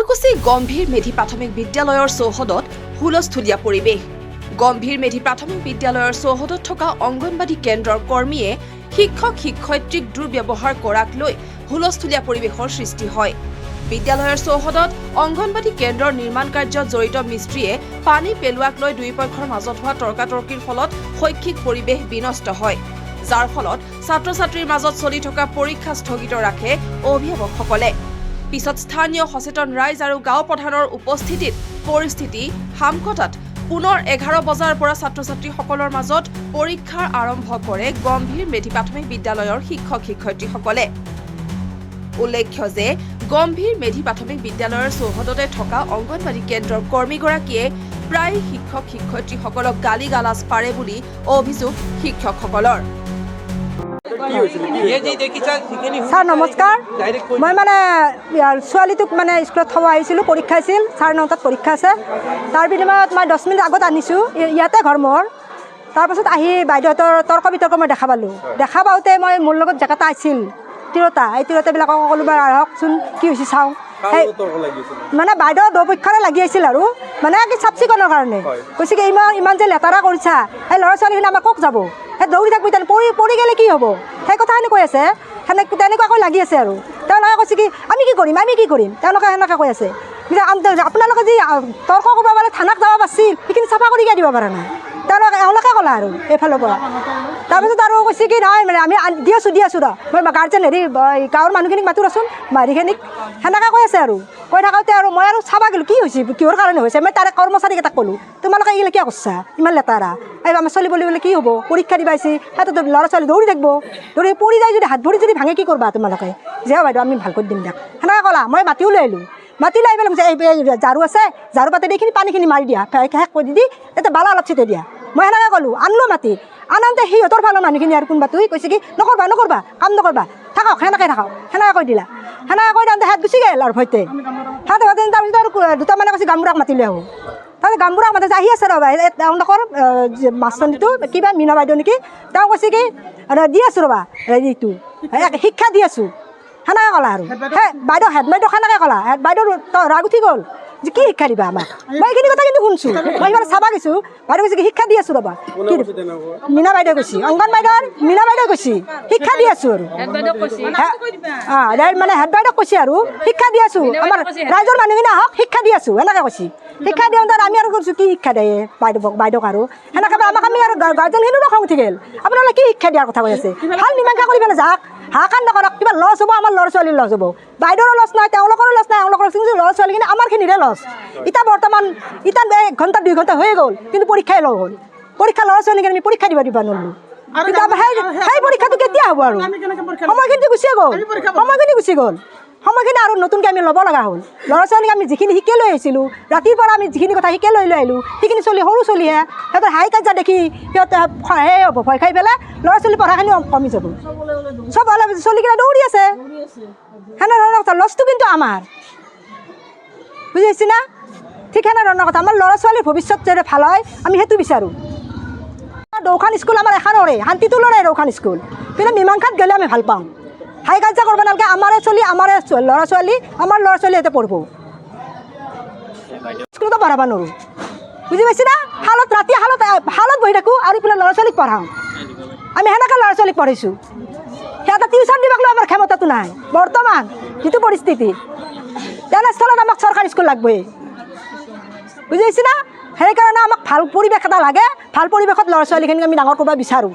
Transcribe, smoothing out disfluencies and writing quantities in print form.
শুৱালকুছি গম্ভীৰ মেধি প্ৰাথমিক বিদ্যালয়ৰ চৌহদত হুলস্থুলীয়া পৰিৱেশ। গম্ভীৰ মেধি প্ৰাথমিক বিদ্যালয়ৰ চৌহদত থকা অংগনবাড়ী কেন্দ্ৰৰ কৰ্মীয়ে শিক্ষক-শিক্ষয়িত্ৰীক দুৰ্ব্যৱহাৰ কৰাক লৈ হুলস্থুলীয়া পৰিৱেশৰ সৃষ্টি হয়। বিদ্যালয়ৰ চৌহদত অংগনবাড়ী কেন্দ্ৰৰ নিৰ্মাণ কাৰ্যত জড়িত মিস্ত্ৰীয়ে পানী পেলোৱাক লৈ দুই পক্ষৰ মাজত হোৱা তৰ্কাতৰ্কিৰ ফলত শৈক্ষিক পৰিৱেশ বিনষ্ট হয়, যাৰ ফলত ছাত্ৰ-ছাত্ৰীৰ মাজত চলি থকা পৰীক্ষা স্থগিত ৰাখে অভিভাৱকসকলে। পিছত স্থানীয় সচেতন ৰাইজ আৰু গাঁও প্ৰধানৰ উপস্থিতিত পৰিস্থিতি সামকটাত পুনৰ 11 বজাৰ পৰা ছাত্ৰ-ছাত্ৰীসকলৰ মাজত পৰীক্ষাৰ আৰম্ভ কৰে গম্ভীৰ মেধি প্ৰাথমিক বিদ্যালয়ৰ শিক্ষক-শিক্ষয়িত্ৰীসকলে। উল্লেখ্য যে গম্ভীৰ মেধি প্ৰাথমিক বিদ্যালয়ৰ চৌহদতে থকা অংগনবাড়ী কেন্দ্ৰৰ কৰ্মীগৰাকীয়ে প্ৰায় শিক্ষক-শিক্ষয়িত্ৰীসকলক গালি-গালাজ পাৰে বুলি অভিযোগ শিক্ষকসকলৰ। ছাৰ নমস্কাৰ, মই মানে ছোৱালীটোক মানে স্কুলত থব আহিছিলোঁ, পৰীক্ষা আছিল, 9:30 পৰীক্ষা আছে। তাৰ বিনিময়ত মই 10 মিনিট আগত আনিছোঁ, ইয়াতে ঘৰ মোৰ। তাৰপাছত আহি বাইদেউহঁতৰ তৰ্ক বিতৰ্ক মই দেখা পালোঁ। দেখা পাওঁতে মই মোৰ লগত জেগাটা আছিল তিৰোতা, এই তিৰোতাবিলাকক ক'লোঁ বাৰু আহকচোন কি হৈছে চাওঁ। সেই মানে বাইদেউ দুপক্ষৰে লাগি আছিল আৰু মানে কি চাফ চিকুণৰ কাৰণে কৈছে কি ইমান যে লেতেৰা কৰিছা, সেই ল'ৰা ছোৱালীখিনি আমাৰ ক'ত যাব, সেই দৌৰি থাকিব, পৰি গ'লে কি হ'ব, সেই কথাখিনি কৈ আছে। তেনেকুৱাকৈ লাগি আছে আৰু তেওঁলোকে কৈছে কি আমি কি কৰিম, তেওঁলোকে সেনেকৈ কৈ আছে। আপোনালোকে যি তৰ্ক কৰিব পাৰে থানাক যাব পাৰিছিল, সেইখিনি চাফা কৰি দিব পৰা নাই, তেওঁলোকে ক'লা আৰু এইফালৰ পৰা। তাৰপিছত আৰু কৈছে কি নহয় মানে আমি দি আছোঁ ৰ, মই গাৰ্জেন গাঁৱৰ মানুহখিনিক মাতো ৰচোন, মাৰিখিনিক সেনেকৈ কৈ আছে আৰু কৈ থাকোঁতে আৰু মই আৰু চাবা গ'লোঁ কি হৈছে, কিহৰ কাৰণে হৈছে। মই তাৰে কৰ্মচাৰীকেইটাক ক'লোঁ তোমালোকে এইগিলা কিয় কৰিছা, ইমান লেতেৰা, এই আমাৰ চলিব বোলে কি হ'ব, পৰীক্ষা দিব আহিছে, সিহঁতে ল'ৰা ছোৱালী দৌৰি থাকিব, দৌৰি পৰি যায়, যদি হাত ভৰি যদি ভাঙে কি কৰিবা তোমালোকে, যে বাইদেউ আমি ভাল কৰি দিম দিয়ক, সেনেকৈ ক'লা। মই মাতিও লৈ আহিলোঁ, মাতি লৈ আহি পেলাই এই ঝাৰু আছে, ঝাৰু পাতে এইখিনি পানীখিনি মাৰি দিয়া, শেষ কৰি দি এতিয়া বালা অলপ ছিটাই দিয়া। মই সেনেকৈ ক'লোঁ, আনলোঁ মাতি আনন্তে সিহঁতৰ ফালৰ মানুহখিনি আৰু কোনোবা তুই কৈছে কি নকৰবা কাম নকৰবা, থাকক সেনেকৈ কৈ দিলা। সেনেকৈ কৈ দিওঁতে হাত গুচি গ'ল আৰু ভয়তে তাৰপিছত আৰু দুটামানে কৈছে গামবুঢ়াক মাতি লৈ আহোঁ। তাৰপিছত গামবুঢ়াক মাতি আহি আছে ৰ'বা, তেওঁলোকৰ মাষ্টৰনীটো কিবা মীনা বাইদেউ নেকি, তেওঁ কৈছে কি দি আছোঁ ৰ'বা এইটো শিক্ষা দি আছোঁ, সেনেকৈ ক'লা আৰু বাইদেউ হেড বাইদেউ সেনেকৈ ক'লা। হেড বাইদেউ ৰাগ উঠি গ'ল যে কি শিক্ষা দিবা আমাক, মই এইখিনি কথা কিন্তু শুনছোঁ, মই এইবাৰ চাবা গৈছোঁ। বাইদেউ কৈছে কি শিক্ষা দি আছোঁ ৰ'বা, কি মীনা বাইদেউ কৈছে, অংগন বাইদেউৰ মীনা বাইদেউ কৈছে শিক্ষা দি আছোঁ আৰু মানে হেড বাইদেউক কৈছে আৰু শিক্ষা দি আছোঁ, আমাৰ ৰাইজৰ মানুহখিনি আহক শিক্ষা দি আছোঁ এনেকৈ কৈছে। শিক্ষা দিওঁতে আমি আৰু কৈছোঁ কি শিক্ষা দিয়ে বাইদেউক আৰু সেনেকৈ আমাক আমি আৰু গাৰ্জেনখিনিৰো খং উঠি গ'ল, আপোনালোকে কি শিক্ষা দিয়াৰ কথা কৈ আছে, ভাল মীমাংসা কৰি পেলাই যাওক, হাহাকাৰ নকৰক, কিবা লছ হ'ব, আমাৰ ল'ৰা ছোৱালীৰ লছ হ'ব, বাইদেউৰো লছ নাই, তেওঁলোকৰো লছ নাই, তেওঁলোকৰ ল'ৰা ছোৱালীখিনি আমাৰখিনিৰে লছ। এতিয়া বৰ্তমান 1 ঘণ্টা 2 ঘণ্টা হৈ গ'ল, কিন্তু পৰীক্ষাই লগ হ'ল, পৰীক্ষা ল'ৰা ছোৱালীক আমি পৰীক্ষা দিব নোৱাৰিলোঁ। সেই পৰীক্ষাটো কেতিয়া হ'ব আৰু সময়খিনি গুচি গ'ল, সময়খিনি আৰু নতুনকৈ আমি ল'ব লগা হ'ল। ল'ৰা ছোৱালীক আমি যিখিনি শিকি লৈ আহিছিলোঁ, ৰাতিৰ পৰা আমি যিখিনি কথা শিকি লৈ আহিলোঁ, সেইখিনি সৰু চলিহে সিহঁতৰ হাই কাজিয়া দেখি সিহঁতে সেই হ'ব, ভয় খাই পেলাই ল'ৰা ছোৱালী পঢ়াখিনি কমি যাব, চব অলপ চলিকেইটা দৌৰি আছে, সেনেধৰণৰ কথা। লছটো কিন্তু আমাৰ, বুজি পাইছি না, ঠিক সেনেধৰণৰ কথা। আমাৰ ল'ৰা ছোৱালীৰ ভৱিষ্যত যাতে ভাল হয় আমি সেইটো বিচাৰোঁ। দৌখান স্কুল আমাৰ এখনৰে শান্তিটোলৰে দৌখান স্কুল, কিন্তু মীমাংসাত গ'লে আমি ভাল পাওঁ, হাই কাজিয়া কৰিব নালাগে, আমাৰে ল'ৰা ছোৱালী ইয়াতে পঢ়িব, স্কুলতো পঢ়াব নোৱাৰোঁ, বুজি পাইছি না। ৰাতি শালত বহি থাকোঁ আৰু এইফালে ল'ৰা ছোৱালীক পঢ়াওঁ, আমি সেনেকৈ ল'ৰা ছোৱালীক পঢ়াইছোঁ। সিহঁতে টিউশ্যন দিবলৈ আমাৰ ক্ষমতাটো নাই বৰ্তমান যিটো পৰিস্থিতি, তেনেস্থলত আমাক চৰকাৰী স্কুল লাগবই, বুজি পাইছি না। সেইকাৰণে আমাক ভাল পৰিৱেশ এটা লাগে, ভাল পৰিৱেশত ল'ৰা ছোৱালীখিনিক আমি ডাঙৰ কৰিব বিচাৰোঁ।